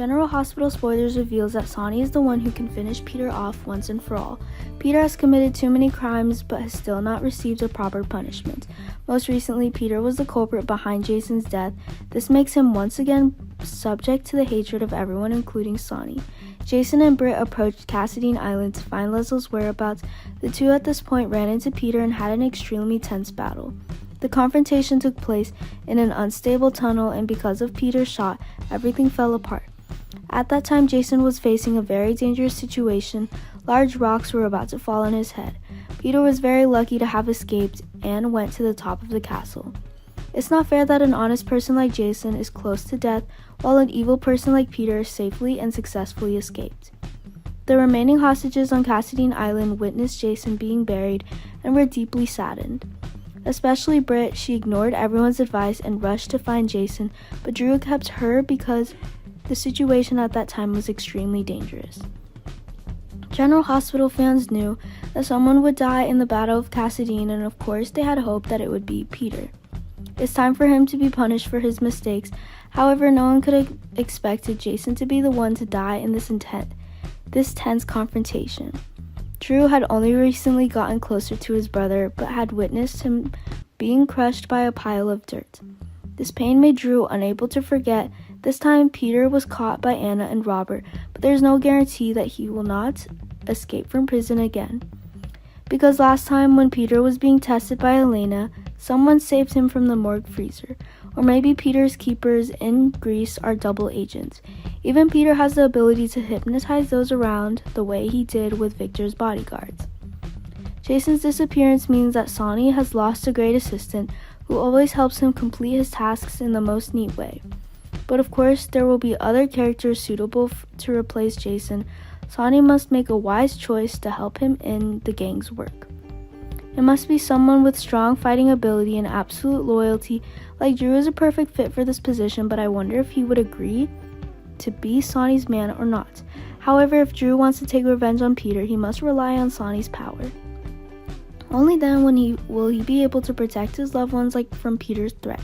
General Hospital Spoilers reveals that Sonny is the one who can finish Peter off once and for all. Peter has committed too many crimes but has still not received a proper punishment. Most recently, Peter was the culprit behind Jason's death. This makes him once again subject to the hatred of everyone, including Sonny. Jason and Britt approached Cassadine Island to find Leslie's whereabouts. The two at this point ran into Peter and had an extremely tense battle. The confrontation took place in an unstable tunnel, and because of Peter's shot, everything fell apart. At that time, Jason was facing a very dangerous situation. Large rocks were about to fall on his head. Peter was very lucky to have escaped and went to the top of the castle. It's not fair that an honest person like Jason is close to death, while an evil person like Peter safely and successfully escaped. The remaining hostages on Cassadine Island witnessed Jason being buried and were deeply saddened. Especially Britt. She ignored everyone's advice and rushed to find Jason, but Drew kept her because the situation at that time was extremely dangerous. General Hospital fans knew that someone would die in the Battle of Cassadine, and of course they had hope that it would be Peter. It's time for him to be punished for his mistakes. However, no one could have expected Jason to be the one to die in this tense confrontation. Drew had only recently gotten closer to his brother, but had witnessed him being crushed by a pile of dirt. This pain made Drew unable to forget. This time, Peter was caught by Anna and Robert, but there's no guarantee that he will not escape from prison again. Because last time when Peter was being tested by Elena, someone saved him from the morgue freezer. Or maybe Peter's keepers in Greece are double agents. Even Peter has the ability to hypnotize those around the way he did with Victor's bodyguards. Jason's disappearance means that Sonny has lost a great assistant who always helps him complete his tasks in the most neat way. But of course, there will be other characters suitable to replace Jason. Sonny must make a wise choice to help him in the gang's work. It must be someone with strong fighting ability and absolute loyalty. Like Drew is a perfect fit for this position, but I wonder if he would agree to be Sonny's man or not. However, if Drew wants to take revenge on Peter, he must rely on Sonny's power. Only then will he be able to protect his loved ones from Peter's threat.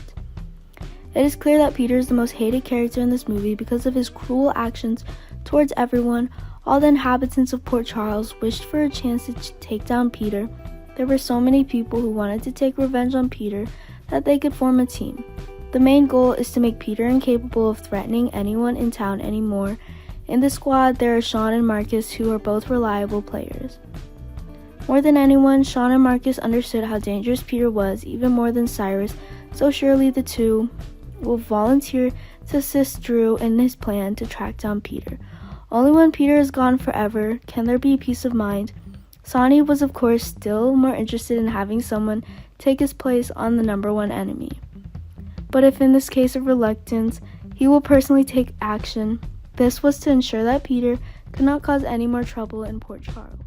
It is clear that Peter is the most hated character in this movie because of his cruel actions towards everyone. All the inhabitants of Port Charles wished for a chance to take down Peter. There were so many people who wanted to take revenge on Peter that they could form a team. The main goal is to make Peter incapable of threatening anyone in town anymore. In the squad, there are Sean and Marcus, who are both reliable players. More than anyone, Sean and Marcus understood how dangerous Peter was, even more than Cyrus, so surely the two will volunteer to assist Drew in his plan to track down Peter. Only when Peter is gone forever can there be peace of mind. Sonny was of course still more interested in having someone take his place on the number one enemy. But if in this case of reluctance, he will personally take action. This was to ensure that Peter could not cause any more trouble in Port Charles.